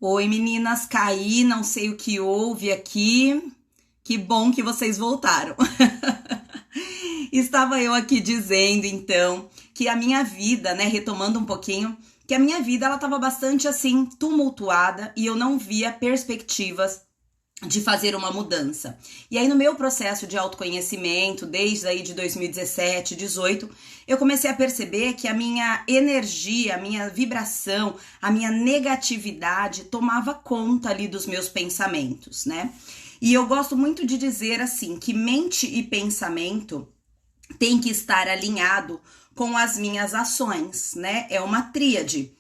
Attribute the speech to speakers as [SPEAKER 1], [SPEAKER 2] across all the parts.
[SPEAKER 1] Oi, meninas, caí, não sei o que houve aqui. Que bom que vocês voltaram. Estava eu aqui dizendo, então, que a minha vida, né, retomando um pouquinho, que a minha vida ela estava bastante assim tumultuada e eu não via perspectivas de fazer uma mudança. E aí no meu processo de autoconhecimento, desde aí de 2017, 18, eu comecei a perceber que a minha energia, a minha vibração, a minha negatividade tomava conta ali dos meus pensamentos, né? E eu gosto muito de dizer assim, que mente e pensamento tem que estar alinhado com as minhas ações, né? É uma tríade.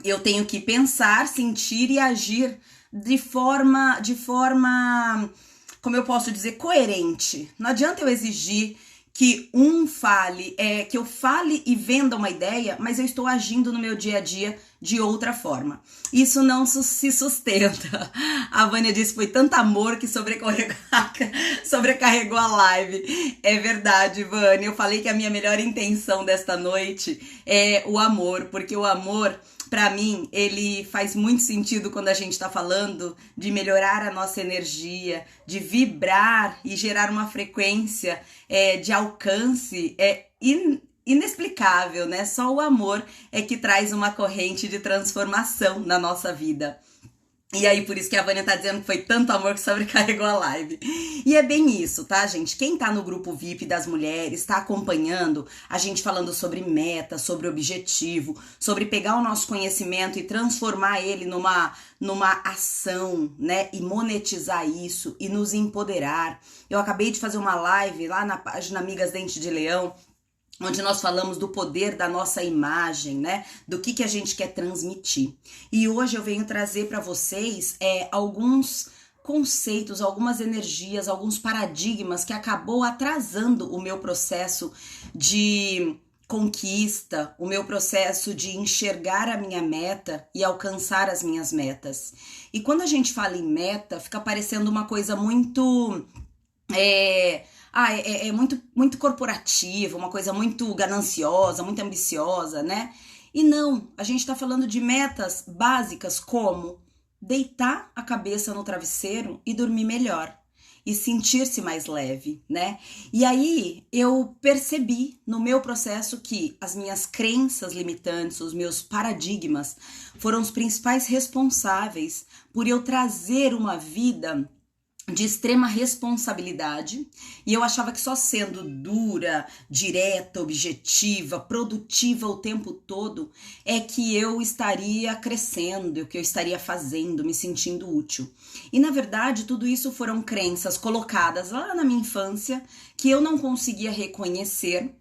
[SPEAKER 1] Eu tenho que pensar, sentir e agir de forma, como eu posso dizer, coerente. Não adianta eu exigir que que eu fale e venda uma ideia, mas eu estou agindo no meu dia a dia de outra forma. Isso não se sustenta. A Vânia disse que foi tanto amor que sobrecarregou a live. É verdade, Vânia. Eu falei que a minha melhor intenção desta noite é o amor, porque o amor, para mim, ele faz muito sentido quando a gente está falando de melhorar a nossa energia, de vibrar e gerar uma frequência de alcance inexplicável, né? Só o amor é que traz uma corrente de transformação na nossa vida. E aí, por isso que a Vânia tá dizendo que foi tanto amor que sobrecarregou a live. E é bem isso, tá, gente? Quem tá no grupo VIP das mulheres, tá acompanhando a gente falando sobre meta, sobre objetivo, sobre pegar o nosso conhecimento e transformar ele numa ação, né? E monetizar isso e nos empoderar. Eu acabei de fazer uma live lá na página Amigas Dente de Leão, onde nós falamos do poder da nossa imagem, né? Do que a gente quer transmitir. E hoje eu venho trazer para vocês alguns conceitos, algumas energias, alguns paradigmas que acabou atrasando o meu processo de conquista, o meu processo de enxergar a minha meta e alcançar as minhas metas. E quando a gente fala em meta, fica parecendo uma coisa muito muito corporativa, uma coisa muito gananciosa, muito ambiciosa, né? E não, a gente tá falando de metas básicas como deitar a cabeça no travesseiro e dormir melhor. E sentir-se mais leve, né? E aí eu percebi no meu processo que as minhas crenças limitantes, os meus paradigmas, foram os principais responsáveis por eu trazer uma vida de extrema responsabilidade, e eu achava que só sendo dura, direta, objetiva, produtiva o tempo todo é que eu estaria crescendo, que eu estaria fazendo, me sentindo útil. E na verdade tudo isso foram crenças colocadas lá na minha infância que eu não conseguia reconhecer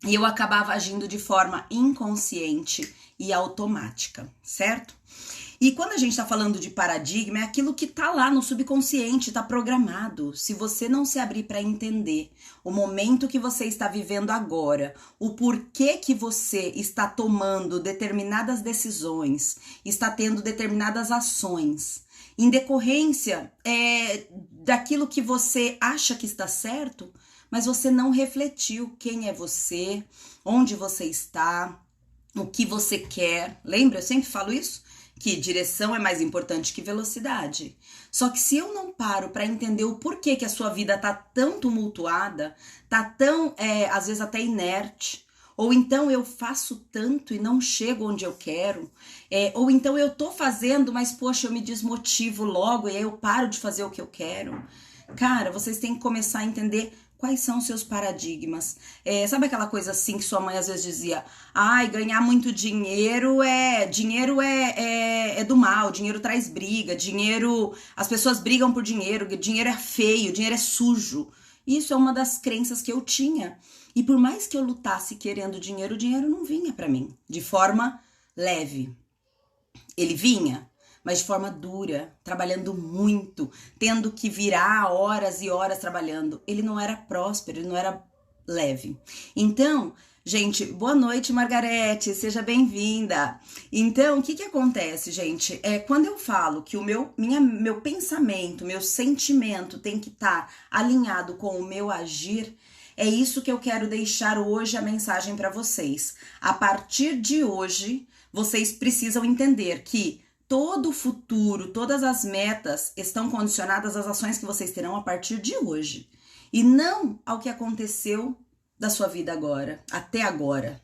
[SPEAKER 1] e eu acabava agindo de forma inconsciente e automática, certo? E quando a gente tá falando de paradigma, é aquilo que tá lá no subconsciente, tá programado. Se você não se abrir para entender o momento que você está vivendo agora, o porquê que você está tomando determinadas decisões, está tendo determinadas ações, em decorrência daquilo que você acha que está certo, mas você não refletiu quem é você, onde você está, o que você quer. Lembra? Eu sempre falo isso. Que direção é mais importante que velocidade. Só que se eu não paro para entender o porquê que a sua vida tá tão tumultuada, tá tão, às vezes até inerte, ou então eu faço tanto e não chego onde eu quero, ou então eu tô fazendo, mas poxa, eu me desmotivo logo e aí eu paro de fazer o que eu quero. Cara, vocês têm que começar a entender quais são os seus paradigmas. Sabe aquela coisa assim que sua mãe às vezes dizia: ai, ganhar muito dinheiro é do mal, dinheiro traz briga, dinheiro, as pessoas brigam por dinheiro, dinheiro é feio, dinheiro é sujo. Isso é uma das crenças que eu tinha. E por mais que eu lutasse querendo dinheiro, o dinheiro não vinha pra mim de forma leve. Ele vinha, mas de forma dura, trabalhando muito, tendo que virar horas e horas trabalhando. Ele não era próspero, ele não era leve. Então, gente, boa noite, Margarete, seja bem-vinda. Então, o que acontece, gente? Quando eu falo que o meu pensamento, meu sentimento tem que estar alinhado com o meu agir, é isso que eu quero deixar hoje a mensagem para vocês. A partir de hoje, vocês precisam entender que todo o futuro, todas as metas estão condicionadas às ações que vocês terão a partir de hoje. E não ao que aconteceu da sua vida agora, até agora.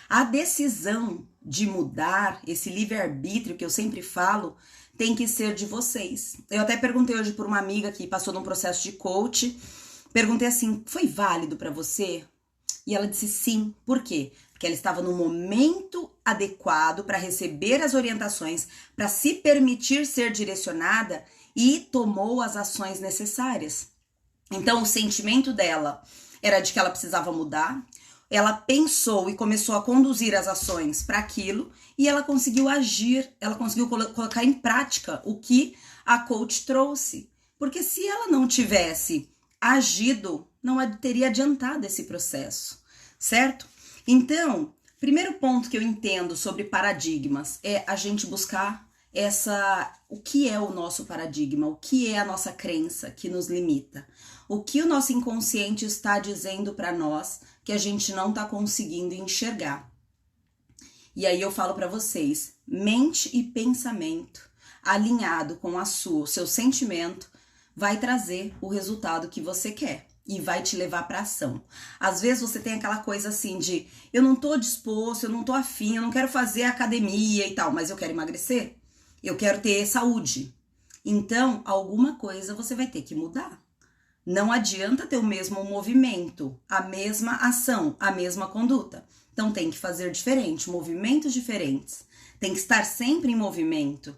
[SPEAKER 1] A decisão de mudar, esse livre-arbítrio que eu sempre falo, tem que ser de vocês. Eu até perguntei hoje por uma amiga que passou num processo de coach, perguntei assim, foi válido para você? E ela disse sim. Por quê? Porque ela estava no momento adequado para receber as orientações, para se permitir ser direcionada e tomou as ações necessárias. Então, o sentimento dela era de que ela precisava mudar, ela pensou e começou a conduzir as ações para aquilo e ela conseguiu agir, ela conseguiu colocar em prática o que a coach trouxe. Porque se ela não tivesse agido, não teria adiantado esse processo, certo? Então, primeiro ponto que eu entendo sobre paradigmas é a gente buscar o que é o nosso paradigma, o que é a nossa crença que nos limita, o que o nosso inconsciente está dizendo para nós que a gente não está conseguindo enxergar. E aí eu falo para vocês, mente e pensamento alinhado com o seu sentimento vai trazer o resultado que você quer e vai te levar para ação. Às vezes você tem aquela coisa assim de eu não tô disposto, eu não tô afim, eu não quero fazer academia e tal, mas eu quero emagrecer, eu quero ter saúde. Então, alguma coisa você vai ter que mudar. Não adianta ter o mesmo movimento, a mesma ação, a mesma conduta. Então tem que fazer diferente, movimentos diferentes. Tem que estar sempre em movimento.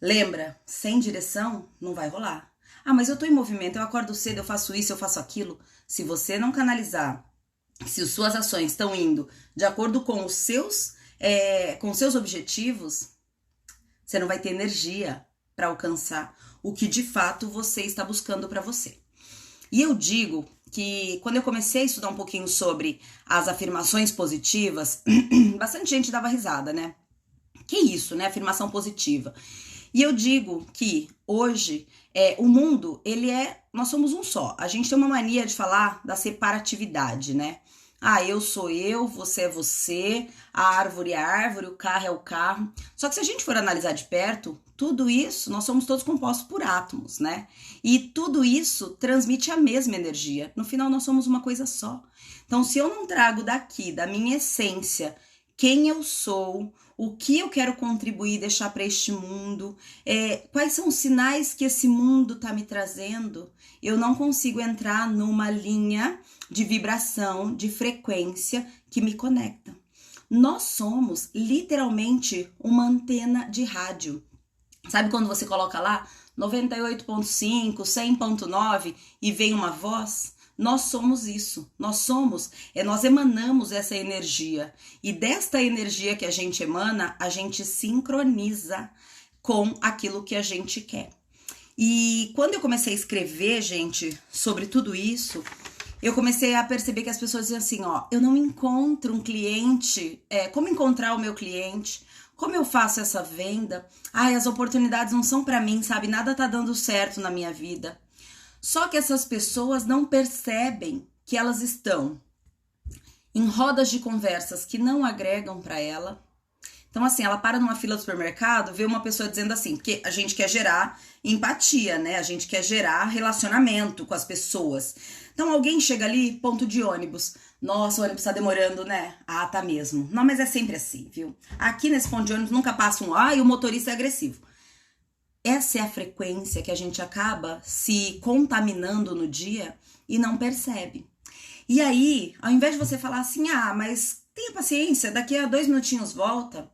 [SPEAKER 1] Lembra, sem direção não vai rolar. Ah, mas eu tô em movimento, eu acordo cedo, eu faço isso, eu faço aquilo. Se você não canalizar, se as suas ações estão indo de acordo com os seus objetivos, você não vai ter energia para alcançar o que de fato você está buscando para você. E eu digo que quando eu comecei a estudar um pouquinho sobre as afirmações positivas, bastante gente dava risada, né? Que isso, né? Afirmação positiva. E eu digo que hoje o mundo, nós somos um só. A gente tem uma mania de falar da separatividade, né? Ah, eu sou eu, você é você, a árvore é a árvore, o carro é o carro. Só que se a gente for analisar de perto, tudo isso, nós somos todos compostos por átomos, né? E tudo isso transmite a mesma energia. No final, nós somos uma coisa só. Então, se eu não trago daqui, da minha essência, quem eu sou, o que eu quero contribuir e deixar para este mundo, quais são os sinais que esse mundo está me trazendo, eu não consigo entrar numa linha de vibração, de frequência que me conecta. Nós somos literalmente uma antena de rádio. Sabe quando você coloca lá 98.5, 100.9 e vem uma voz? Nós somos isso, nós emanamos essa energia e desta energia que a gente emana, a gente sincroniza com aquilo que a gente quer. E quando eu comecei a escrever, gente, sobre tudo isso, eu comecei a perceber que as pessoas diziam assim, ó, eu não encontro um cliente, como encontrar o meu cliente? Como eu faço essa venda? Ai, as oportunidades não são para mim, sabe? Nada tá dando certo na minha vida. Só que essas pessoas não percebem que elas estão em rodas de conversas que não agregam para ela. Então, assim, ela para numa fila do supermercado, vê uma pessoa dizendo assim, porque a gente quer gerar empatia, né? A gente quer gerar relacionamento com as pessoas. Então, alguém chega ali, ponto de ônibus. Nossa, o ônibus tá demorando, né? Ah, tá mesmo. Não, mas é sempre assim, viu? Aqui nesse ponto de ônibus nunca passa e o motorista é agressivo. Essa é a frequência que a gente acaba se contaminando no dia e não percebe. E aí, ao invés de você falar assim, mas tenha paciência, daqui a 2 minutinhos volta.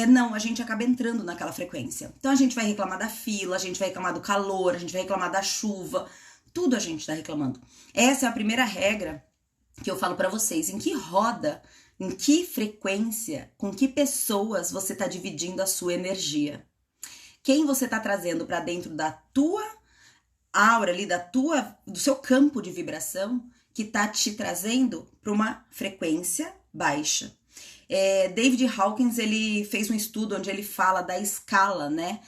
[SPEAKER 1] Não, a gente acaba entrando naquela frequência. Então a gente vai reclamar da fila, a gente vai reclamar do calor, a gente vai reclamar da chuva, tudo a gente tá reclamando. Essa é a primeira regra que eu falo pra vocês, em que roda, em que frequência, com que pessoas você tá dividindo a sua energia. Quem você tá trazendo pra dentro da tua aura ali, do seu campo de vibração, que tá te trazendo pra uma frequência baixa. David Hawkins, ele fez um estudo onde ele fala da escala, né,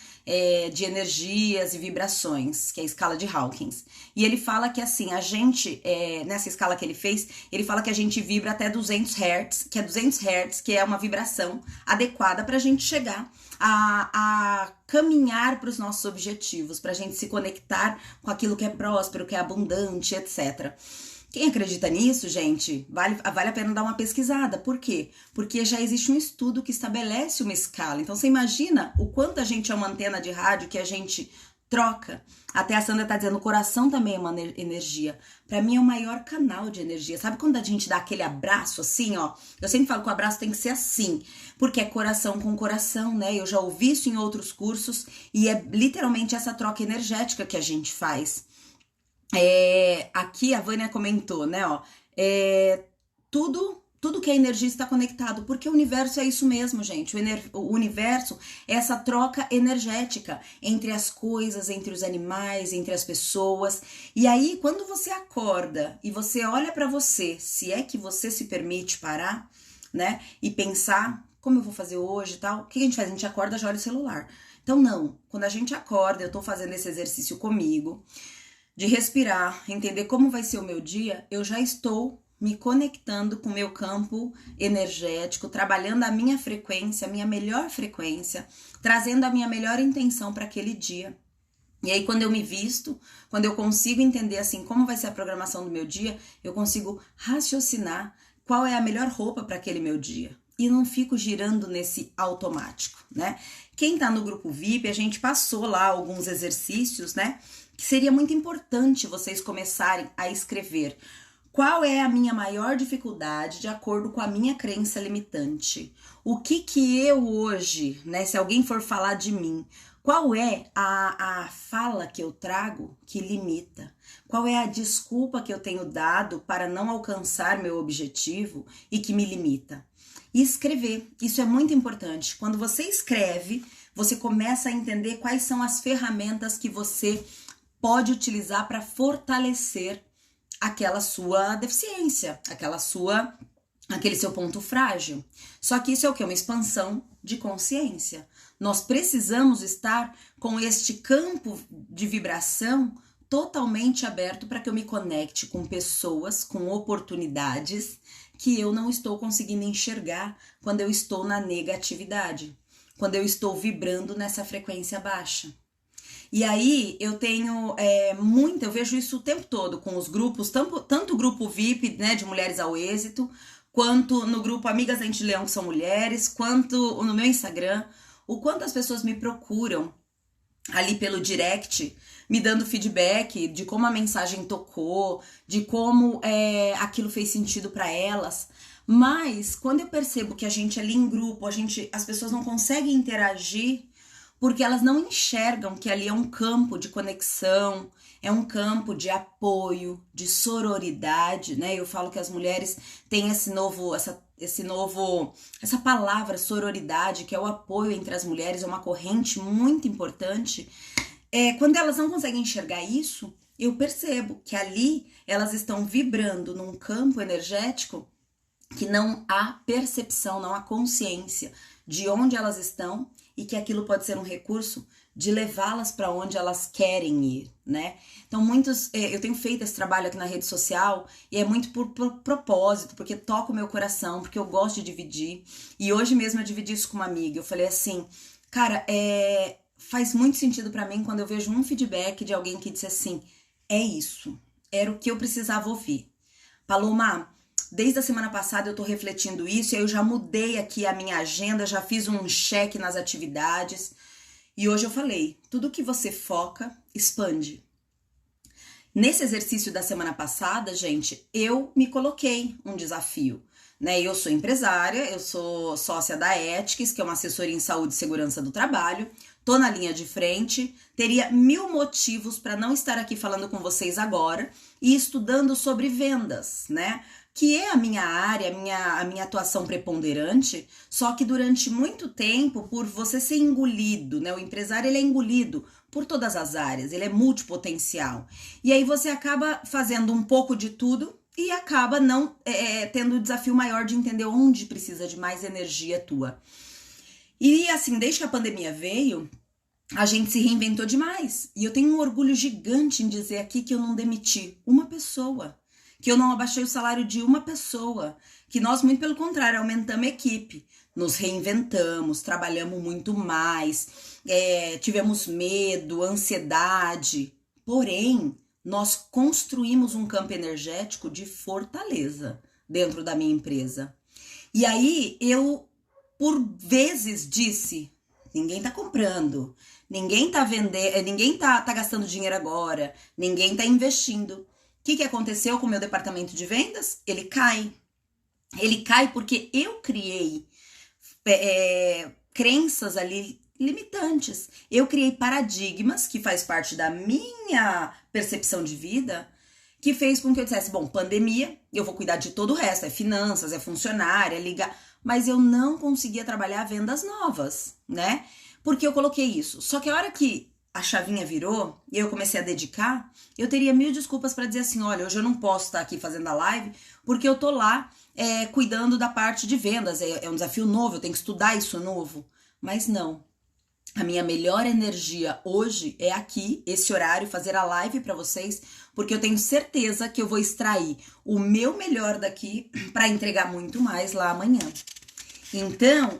[SPEAKER 1] de energias e vibrações, que é a escala de Hawkins. E ele fala que, assim, a gente, nessa escala que ele fez, ele fala que a gente vibra até 200 Hz, que é 200 Hz, que é uma vibração adequada para a gente chegar a caminhar para os nossos objetivos, para a gente se conectar com aquilo que é próspero, que é abundante, etc. Quem acredita nisso, gente, vale a pena dar uma pesquisada. Por quê? Porque já existe um estudo que estabelece uma escala. Então, você imagina o quanto a gente é uma antena de rádio que a gente troca. Até a Sandra tá dizendo, o coração também é uma energia. Pra mim é o maior canal de energia. Sabe quando a gente dá aquele abraço assim, ó? Eu sempre falo que o abraço tem que ser assim, porque é coração com coração, né? Eu já ouvi isso em outros cursos e é literalmente essa troca energética que a gente faz. Aqui a Vânia comentou, né, ó, tudo que é energia está conectado, porque o universo é isso mesmo, gente. O universo é essa troca energética entre as coisas, entre os animais, entre as pessoas. E aí, quando você acorda e você olha para você, se é que você se permite parar, né, e pensar como eu vou fazer hoje e tal, o que a gente faz? A gente acorda, já olha o celular. Então, não, quando a gente acorda, eu tô fazendo esse exercício comigo, de respirar, entender como vai ser o meu dia, eu já estou me conectando com o meu campo energético, trabalhando a minha frequência, a minha melhor frequência, trazendo a minha melhor intenção para aquele dia. E aí, quando eu me visto, quando eu consigo entender assim como vai ser a programação do meu dia, eu consigo raciocinar qual é a melhor roupa para aquele meu dia. E não fico girando nesse automático, né? Quem tá no grupo VIP, a gente passou lá alguns exercícios, né? Que seria muito importante vocês começarem a escrever. Qual é a minha maior dificuldade de acordo com a minha crença limitante? O que eu hoje, né, se alguém for falar de mim, qual é a fala que eu trago que limita? Qual é a desculpa que eu tenho dado para não alcançar meu objetivo e que me limita? E escrever, isso é muito importante. Quando você escreve, você começa a entender quais são as ferramentas que você pode utilizar para fortalecer aquela sua deficiência, aquele seu ponto frágil. Só que isso é o quê? Uma expansão de consciência. Nós precisamos estar com este campo de vibração totalmente aberto para que eu me conecte com pessoas, com oportunidades que eu não estou conseguindo enxergar quando eu estou na negatividade, quando eu estou vibrando nessa frequência baixa. E aí eu tenho eu vejo isso o tempo todo com os grupos, tanto o grupo VIP, né, de Mulheres ao Êxito, quanto no grupo Amigas da Leão, que são mulheres, quanto no meu Instagram, o quanto as pessoas me procuram ali pelo direct, me dando feedback de como a mensagem tocou, de como aquilo fez sentido para elas. Mas quando eu percebo que a gente ali em grupo, as pessoas não conseguem interagir, porque elas não enxergam que ali é um campo de conexão, é um campo de apoio, de sororidade, né? Eu falo que as mulheres têm essa palavra sororidade, que é o apoio entre as mulheres, é uma corrente muito importante. Quando elas não conseguem enxergar isso, eu percebo que ali elas estão vibrando num campo energético que não há percepção, não há consciência de onde elas estão e que aquilo pode ser um recurso de levá-las para onde elas querem ir, né? Então, eu tenho feito esse trabalho aqui na rede social e é muito por propósito, porque toca o meu coração, porque eu gosto de dividir. E hoje mesmo eu dividi isso com uma amiga. Eu falei assim, cara, faz muito sentido para mim quando eu vejo um feedback de alguém que disse assim, é isso, era o que eu precisava ouvir. Paloma, desde a semana passada eu tô refletindo isso e aí eu já mudei aqui a minha agenda, já fiz um check nas atividades e hoje eu falei, tudo que você foca, expande. Nesse exercício da semana passada, gente, eu me coloquei um desafio, né? Eu sou empresária, eu sou sócia da Ethics, que é uma assessoria em saúde e segurança do trabalho, tô na linha de frente, teria 1000 motivos para não estar aqui falando com vocês agora e estudando sobre vendas, né? Que é a minha área, a minha atuação preponderante, só que durante muito tempo, por você ser engolido, né? O empresário, ele é engolido por todas as áreas, ele é multipotencial. E aí você acaba fazendo um pouco de tudo e acaba não tendo o desafio maior de entender onde precisa de mais energia tua. E assim, desde que a pandemia veio, a gente se reinventou demais. E eu tenho um orgulho gigante em dizer aqui que eu não demiti uma pessoa, que eu não abaixei o salário de uma pessoa, que nós, muito pelo contrário, aumentamos a equipe, nos reinventamos, trabalhamos muito mais, tivemos medo, ansiedade, porém, nós construímos um campo energético de fortaleza dentro da minha empresa. E aí, eu, por vezes, disse, ninguém tá comprando, ninguém tá vendendo, ninguém tá gastando dinheiro agora, ninguém tá investindo. O que aconteceu com o meu departamento de vendas? Ele cai. Ele cai porque eu criei crenças ali limitantes. Eu criei paradigmas, que faz parte da minha percepção de vida, que fez com que eu dissesse, bom, pandemia, eu vou cuidar de todo o resto, é finanças, é funcionário, é ligar, mas eu não conseguia trabalhar vendas novas, né? Porque eu coloquei isso. Só que a hora que a chavinha virou e eu comecei a dedicar, eu teria 1000 desculpas para dizer assim, olha, hoje eu não posso estar aqui fazendo a live porque eu tô lá cuidando da parte de vendas, é um desafio novo, eu tenho que estudar isso novo. Mas não. A minha melhor energia hoje é aqui, esse horário, fazer a live para vocês, porque eu tenho certeza que eu vou extrair o meu melhor daqui para entregar muito mais lá amanhã. Então,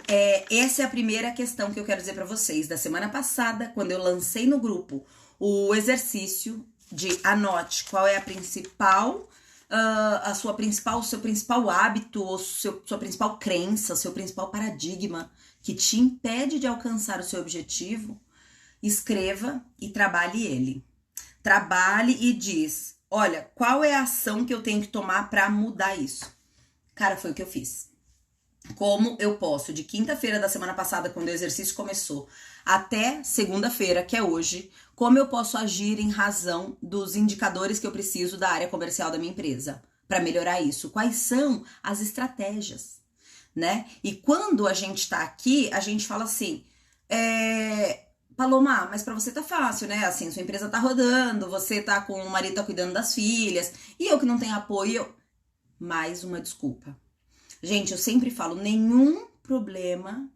[SPEAKER 1] essa é a primeira questão que eu quero dizer para vocês. Da semana passada, quando eu lancei no grupo o exercício de anote qual é a principal, o seu principal hábito, ou sua principal crença, seu principal paradigma que te impede de alcançar o seu objetivo, escreva e trabalhe ele. Trabalhe e diz, olha, qual é a ação que eu tenho que tomar para mudar isso? Cara, foi o que eu fiz. Como eu posso, de quinta-feira da semana passada, quando o exercício começou, até segunda-feira, que é hoje, como eu posso agir em razão dos indicadores que eu preciso da área comercial da minha empresa para melhorar isso? Quais são as estratégias, né? E quando a gente tá aqui, a gente fala assim, Paloma, mas para você tá fácil, né? Assim, sua empresa tá rodando, você tá com o marido tá cuidando das filhas, e eu que não tenho apoio, mais uma desculpa. Gente, eu sempre falo, nenhum problema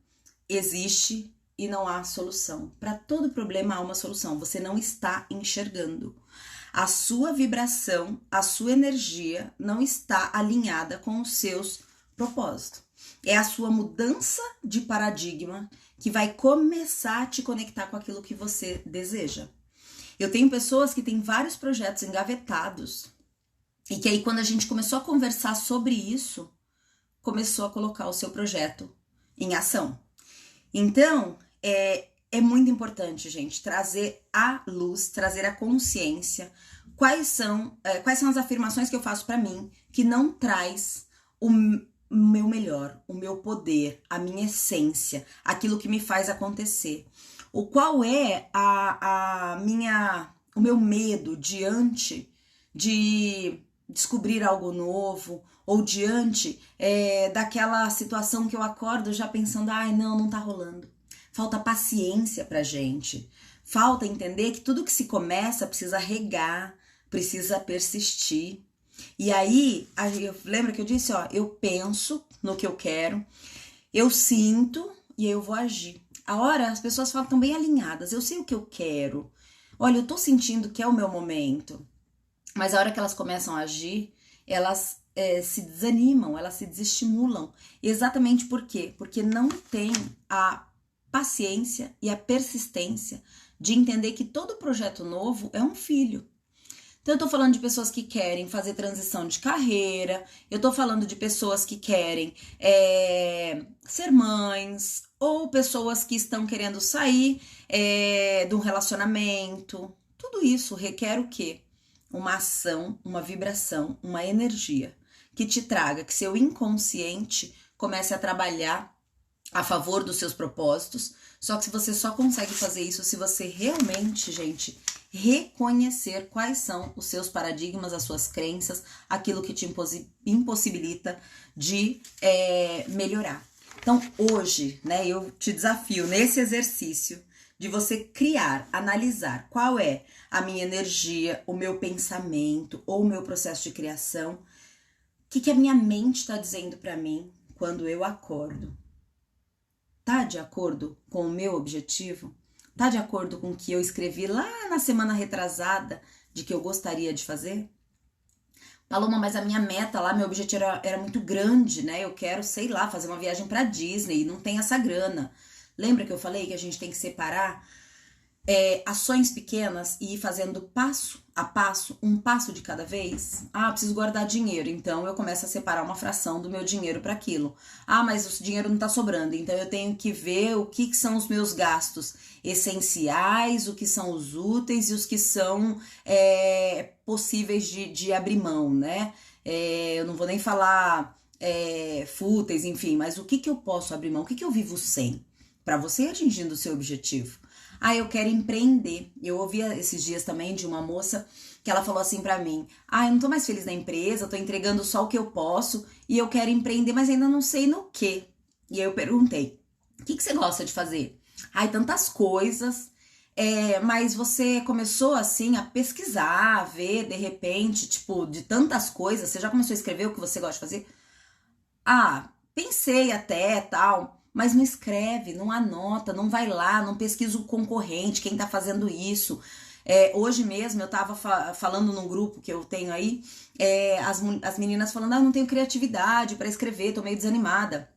[SPEAKER 1] existe e não há solução. Para todo problema há uma solução, você não está enxergando. A sua vibração, a sua energia não está alinhada com os seus propósitos. É a sua mudança de paradigma que vai começar a te conectar com aquilo que você deseja. Eu tenho pessoas que têm vários projetos engavetados e que aí quando a gente começou a conversar sobre isso, começou a colocar o seu projeto em ação. Então, é muito importante, gente, trazer a luz, trazer a consciência, quais são as afirmações que eu faço para mim que não traz o meu melhor, o meu poder, a minha essência, aquilo que me faz acontecer. Qual é o meu medo diante de descobrir algo novo, ou diante daquela situação que eu acordo já pensando, ai, não tá rolando. Falta paciência pra gente. Falta entender que tudo que se começa precisa regar, precisa persistir. E aí, lembra que eu disse, eu penso no que eu quero, eu sinto e aí eu vou agir. A hora, as pessoas falam tão bem alinhadas, eu sei o que eu quero. Olha, eu tô sentindo que é o meu momento. Mas a hora que elas começam a agir, elas se desanimam, elas se desestimulam. Exatamente por quê? Porque não tem a paciência e a persistência de entender que todo projeto novo é um filho. Então, eu tô falando de pessoas que querem fazer transição de carreira, eu tô falando de pessoas que querem ser mães, ou pessoas que estão querendo sair de um relacionamento. Tudo isso requer o quê? Uma ação, uma vibração, uma energia que te traga, que seu inconsciente comece a trabalhar a favor dos seus propósitos. Só que você só consegue fazer isso se você realmente, gente, reconhecer quais são os seus paradigmas, as suas crenças, aquilo que te impossibilita de melhorar. Então, hoje, né, eu te desafio nesse exercício de você criar, analisar qual é a minha energia, o meu pensamento ou o meu processo de criação que a minha mente está dizendo para mim quando eu acordo? Tá de acordo com o meu objetivo? Tá de acordo com o que eu escrevi lá na semana retrasada de que eu gostaria de fazer? Paloma, mas a minha meta lá, meu objetivo era muito grande, né? Eu quero, sei lá, fazer uma viagem pra Disney, não tem essa grana. Lembra que eu falei que a gente tem que separar ações pequenas e ir fazendo passo a passo, um passo de cada vez? Ah, preciso guardar dinheiro, então eu começo a separar uma fração do meu dinheiro para aquilo. Ah, mas o dinheiro não tá sobrando, então eu tenho que ver o que são os meus gastos essenciais, o que são os úteis e os que são possíveis de abrir mão, né? Eu não vou nem falar fúteis, enfim, mas o que eu posso abrir mão, o que eu vivo sem, para você ir atingindo o seu objetivo. Ah, eu quero empreender. Eu ouvi esses dias também de uma moça que ela falou assim pra mim: ah, eu não tô mais feliz na empresa, tô entregando só o que eu posso e eu quero empreender, mas ainda não sei no quê. E aí eu perguntei: o que você gosta de fazer? Ai, tantas coisas. Mas você começou assim a pesquisar, a ver, de repente, tipo, de tantas coisas, você já começou a escrever o que você gosta de fazer? Ah, pensei até, tal, mas não escreve, não anota, não vai lá, não pesquisa o concorrente, quem tá fazendo isso. Hoje mesmo eu tava falando num grupo que eu tenho aí, as meninas falando: ah, não tenho criatividade pra escrever, tô meio desanimada.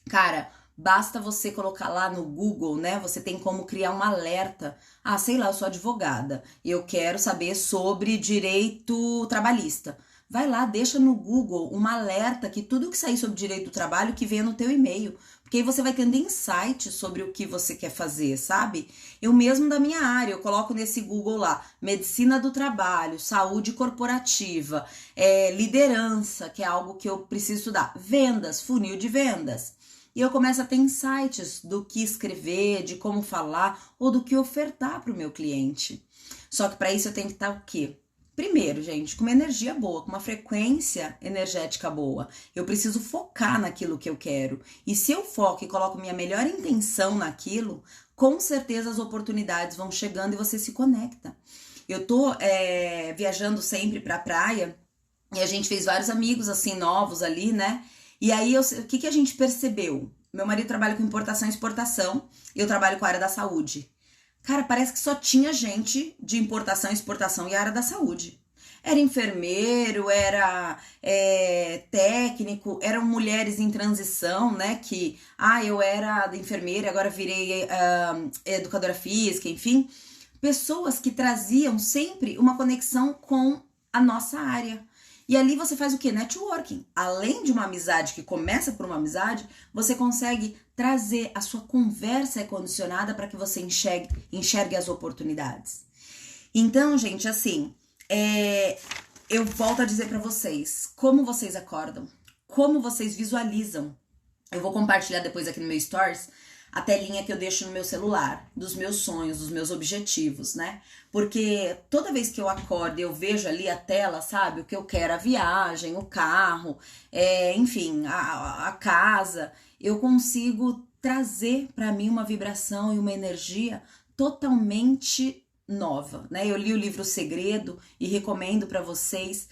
[SPEAKER 1] Cara, basta você colocar lá no Google, né? Você tem como criar um alerta. Ah, sei lá, eu sou advogada e eu quero saber sobre direito trabalhista. Vai lá, deixa no Google um alerta que tudo que sair sobre direito do trabalho que venha no teu e-mail. Porque aí você vai tendo insight sobre o que você quer fazer, sabe? Eu mesmo da minha área, eu coloco nesse Google lá, medicina do trabalho, saúde corporativa, liderança, que é algo que eu preciso estudar, vendas, funil de vendas. E eu começo a ter insights do que escrever, de como falar ou do que ofertar para o meu cliente. Só que para isso eu tenho que estar o quê? Primeiro, gente, com uma energia boa, com uma frequência energética boa. Eu preciso focar naquilo que eu quero. E se eu foco e coloco minha melhor intenção naquilo, com certeza as oportunidades vão chegando e você se conecta. Eu tô viajando sempre pra praia e a gente fez vários amigos assim novos ali, né? E aí, o que a gente percebeu? Meu marido trabalha com importação e exportação, e eu trabalho com a área da saúde. Cara, parece que só tinha gente de importação e exportação e a área da saúde. Era enfermeiro, era técnico, eram mulheres em transição, né? Que, eu era enfermeira, agora virei educadora física, enfim. Pessoas que traziam sempre uma conexão com a nossa área. E ali você faz o quê? Networking. Além de uma amizade que começa por uma amizade, você consegue trazer a sua conversa condicionada para que você enxergue as oportunidades. Então, gente, assim, eu volto a dizer para vocês, como vocês acordam, como vocês visualizam. Eu vou compartilhar depois aqui no meu Stories a telinha que eu deixo no meu celular, dos meus sonhos, dos meus objetivos, né? Porque toda vez que eu acordo eu vejo ali a tela, sabe? O que eu quero, a viagem, o carro, enfim, a casa, eu consigo trazer para mim uma vibração e uma energia totalmente nova, né? Eu li o livro O Segredo e recomendo para vocês,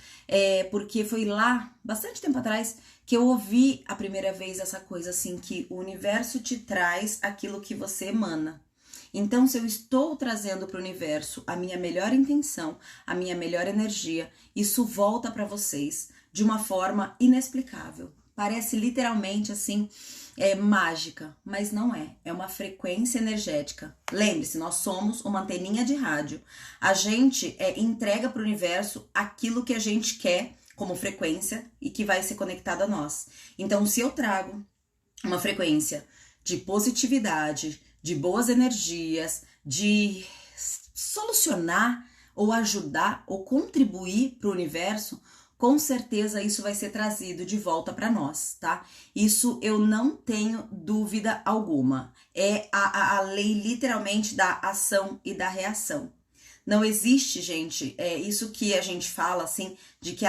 [SPEAKER 1] porque foi lá, bastante tempo atrás, que eu ouvi a primeira vez essa coisa assim, que o universo te traz aquilo que você emana. Então, se eu estou trazendo para o universo a minha melhor intenção, a minha melhor energia, isso volta para vocês de uma forma inexplicável. Parece literalmente assim, mágica, mas não é. É uma frequência energética. Lembre-se, nós somos uma anteninha de rádio. A gente entrega para o universo aquilo que a gente quer como frequência e que vai ser conectado a nós. Então, se eu trago uma frequência de positividade, de boas energias, de solucionar ou ajudar ou contribuir para o universo, com certeza isso vai ser trazido de volta para nós, tá? Isso eu não tenho dúvida alguma. É a lei literalmente da ação e da reação. Não existe, gente, isso que a gente fala, assim, de que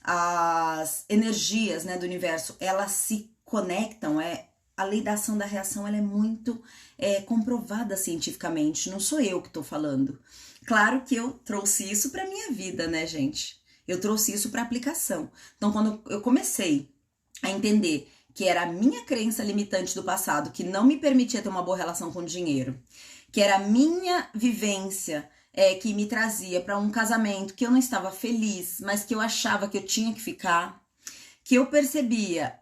[SPEAKER 1] as energias, né, do universo, elas se conectam, a lei da ação e da reação, ela é muito comprovada cientificamente, não sou eu que tô falando. Claro que eu trouxe isso pra minha vida, né, gente? Eu trouxe isso para aplicação. Então, quando eu comecei a entender que era a minha crença limitante do passado que não me permitia ter uma boa relação com o dinheiro, que era a minha vivência que me trazia para um casamento que eu não estava feliz, mas que eu achava que eu tinha que ficar, que eu percebia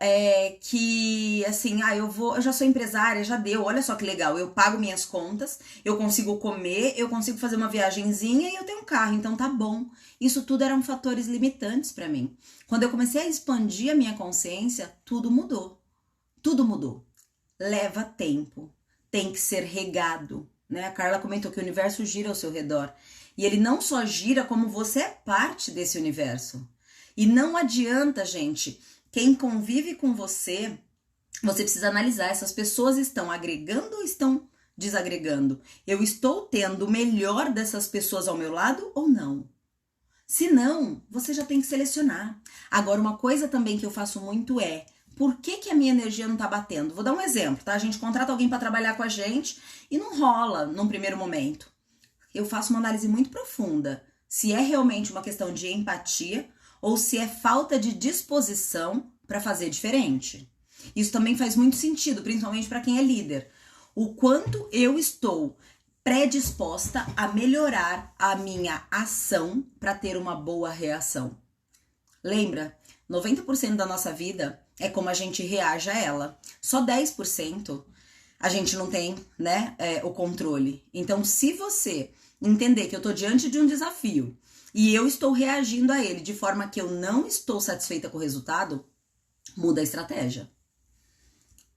[SPEAKER 1] que, assim, eu já sou empresária, já deu, olha só que legal, eu pago minhas contas, eu consigo comer, eu consigo fazer uma viagenzinha e eu tenho um carro, então tá bom. Isso tudo eram fatores limitantes para mim. Quando eu comecei a expandir a minha consciência, tudo mudou. Tudo mudou. Leva tempo, tem que ser regado, né? A Carla comentou que o universo gira ao seu redor. E ele não só gira, como você é parte desse universo. E não adianta, gente, quem convive com você, você precisa analisar, essas pessoas estão agregando ou estão desagregando? Eu estou tendo o melhor dessas pessoas ao meu lado ou não? Se não, você já tem que selecionar. Agora, uma coisa também que eu faço muito por que a minha energia não tá batendo? Vou dar um exemplo, tá? A gente contrata alguém para trabalhar com a gente e não rola num primeiro momento. Eu faço uma análise muito profunda. Se é realmente uma questão de empatia ou se é falta de disposição para fazer diferente. Isso também faz muito sentido, principalmente para quem é líder. O quanto eu estou predisposta a melhorar a minha ação para ter uma boa reação. Lembra? 90% da nossa vida é como a gente reage a ela. Só 10% a gente não tem, né, o controle. Então, se você entender que eu tô diante de um desafio e eu estou reagindo a ele de forma que eu não estou satisfeita com o resultado, muda a estratégia.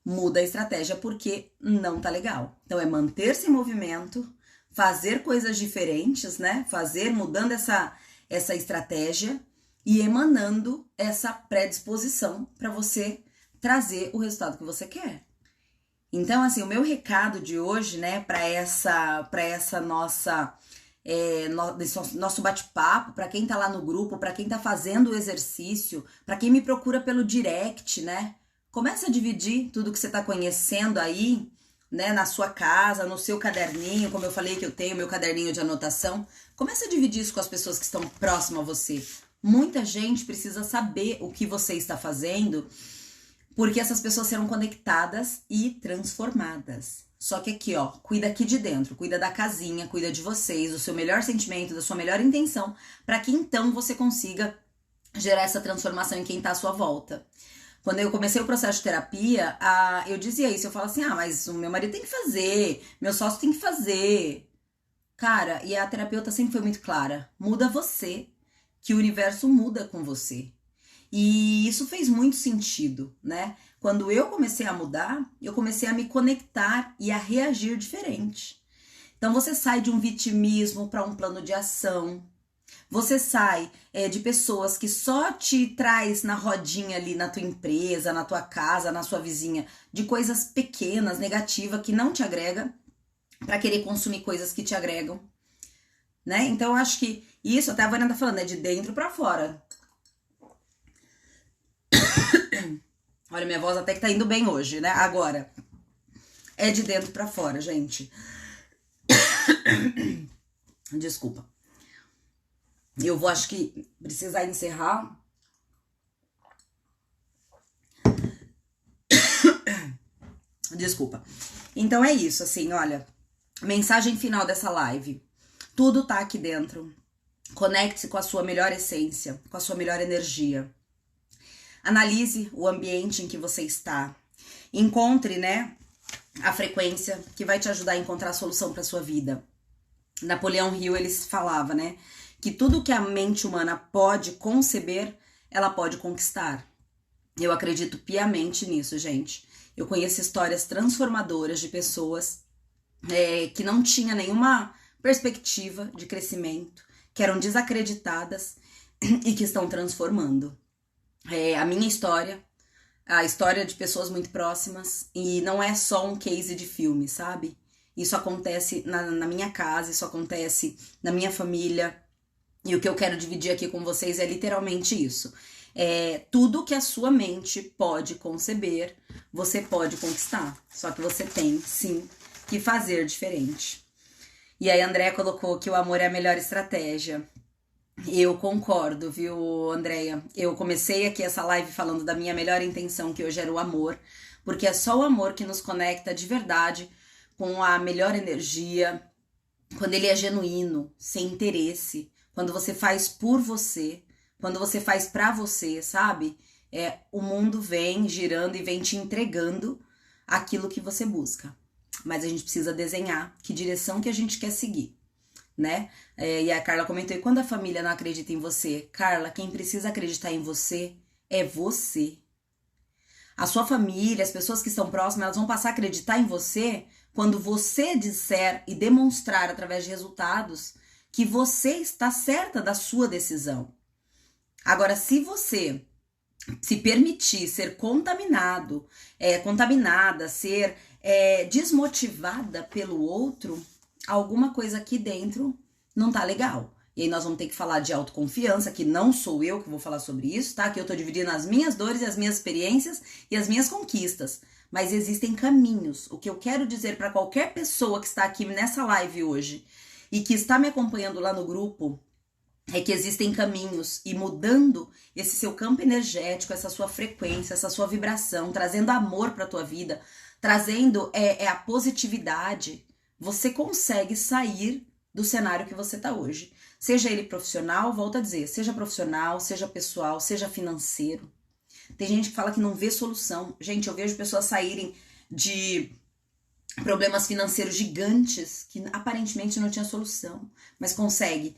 [SPEAKER 1] Muda a estratégia porque não tá legal. Então é manter-se em movimento, fazer coisas diferentes, né? Mudando essa estratégia e emanando essa predisposição para você trazer o resultado que você quer. Então, assim, o meu recado de hoje, né, para essa nossa nosso bate-papo, para quem tá lá no grupo, para quem tá fazendo o exercício, para quem me procura pelo direct, né? Começa a dividir tudo que você tá conhecendo aí, né, na sua casa, no seu caderninho, como eu falei que eu tenho meu caderninho de anotação. Começa a dividir isso com as pessoas que estão próximas a você. Muita gente precisa saber o que você está fazendo, porque essas pessoas serão conectadas e transformadas. Só que aqui, ó, cuida aqui de dentro, cuida da casinha, cuida de vocês, do seu melhor sentimento, da sua melhor intenção, para que então você consiga gerar essa transformação em quem tá à sua volta. Quando eu comecei o processo de terapia, eu dizia isso, eu falava assim, mas o meu marido tem que fazer, meu sócio tem que fazer. Cara, e a terapeuta sempre foi muito clara, muda você, que o universo muda com você. E isso fez muito sentido, né? Quando eu comecei a mudar, eu comecei a me conectar e a reagir diferente. Então você sai de um vitimismo para um plano de ação. Você sai de pessoas que só te traz na rodinha ali na tua empresa, na tua casa, na sua vizinha, de coisas pequenas, negativas, que não te agrega, para querer consumir coisas que te agregam, né? Então eu acho que isso, até a Vânia tá falando, é de dentro para fora. Olha, minha voz até que tá indo bem hoje, né? Agora, é de dentro pra fora, gente. Desculpa. Eu vou, acho que, precisar encerrar. Desculpa. Então é isso, assim, olha. Mensagem final dessa live. Tudo tá aqui dentro. Conecte-se com a sua melhor essência, com a sua melhor energia. Analise o ambiente em que você está. Encontre, né, a frequência que vai te ajudar a encontrar a solução para sua vida. Napoleão Hill, ele falava, né, que tudo que a mente humana pode conceber, ela pode conquistar. Eu acredito piamente nisso, gente. Eu conheço histórias transformadoras de pessoas que não tinham nenhuma perspectiva de crescimento, que eram desacreditadas e que estão transformando. A minha história, a história de pessoas muito próximas, e não é só um case de filme, sabe? Isso acontece na minha casa, isso acontece na minha família, e o que eu quero dividir aqui com vocês é literalmente isso. Tudo que a sua mente pode conceber, você pode conquistar, só que você tem, sim, que fazer diferente. E aí a Andréa colocou que o amor é a melhor estratégia. Eu concordo, viu, Andréia? Eu comecei aqui essa live falando da minha melhor intenção, que hoje era o amor, porque é só o amor que nos conecta de verdade com a melhor energia, quando ele é genuíno, sem interesse, quando você faz por você, quando você faz pra você, sabe? O mundo vem girando e vem te entregando aquilo que você busca. Mas a gente precisa desenhar que direção que a gente quer seguir, né? E a Carla comentou, e quando a família não acredita em você? Carla, quem precisa acreditar em você é você. A sua família, as pessoas que estão próximas, elas vão passar a acreditar em você quando você disser e demonstrar através de resultados que você está certa da sua decisão. Agora, se você se permitir ser contaminado, contaminada, ser desmotivada pelo outro, alguma coisa aqui dentro não tá legal. E aí nós vamos ter que falar de autoconfiança, que não sou eu que vou falar sobre isso, tá? Que eu tô dividindo as minhas dores e as minhas experiências e as minhas conquistas. Mas existem caminhos. O que eu quero dizer para qualquer pessoa que está aqui nessa live hoje e que está me acompanhando lá no grupo é que existem caminhos, e mudando esse seu campo energético, essa sua frequência, essa sua vibração, trazendo amor para tua vida, trazendo a positividade, você consegue sair do cenário que você tá hoje. Seja ele profissional, volto a dizer, seja profissional, seja pessoal, seja financeiro. Tem gente que fala que não vê solução. Gente, eu vejo pessoas saírem de problemas financeiros gigantes que aparentemente não tinha solução, mas consegue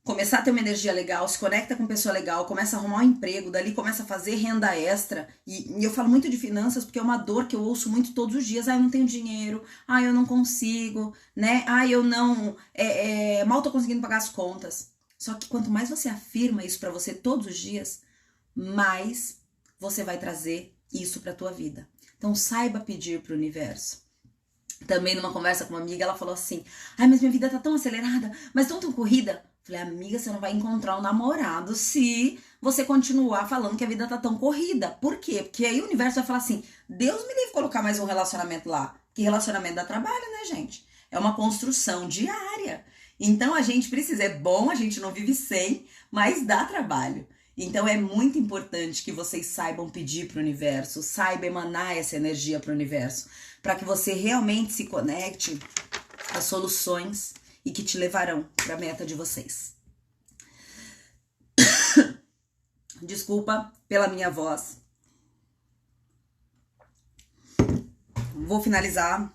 [SPEAKER 1] começar a ter uma energia legal, se conecta com pessoa legal, começa a arrumar um emprego, dali começa a fazer renda extra. E eu falo muito de finanças porque é uma dor que eu ouço muito todos os dias. Ah, eu não tenho dinheiro, ah, eu não consigo, né? Ah, eu não... mal tô conseguindo pagar as contas. Só que quanto mais você afirma isso pra você todos os dias, mais você vai trazer isso pra tua vida. Então saiba pedir pro universo. Também numa conversa com uma amiga, ela falou assim, ai, mas minha vida tá tão acelerada, mas tão corrida. Falei, amiga, você não vai encontrar um namorado se você continuar falando que a vida tá tão corrida. Por quê? Porque aí o universo vai falar assim, Deus me livre colocar mais um relacionamento lá. Que relacionamento dá trabalho, né, gente? É uma construção diária. Então a gente precisa, é bom, a gente não vive sem, mas dá trabalho. Então é muito importante que vocês saibam pedir pro universo, saibam emanar essa energia pro universo, para que você realmente se conecte às soluções e que te levarão para a meta de vocês. Desculpa pela minha voz. Vou finalizar.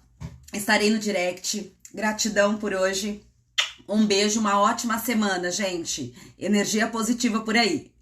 [SPEAKER 1] Estarei no direct. Gratidão por hoje. Um beijo, uma ótima semana, gente. Energia positiva por aí.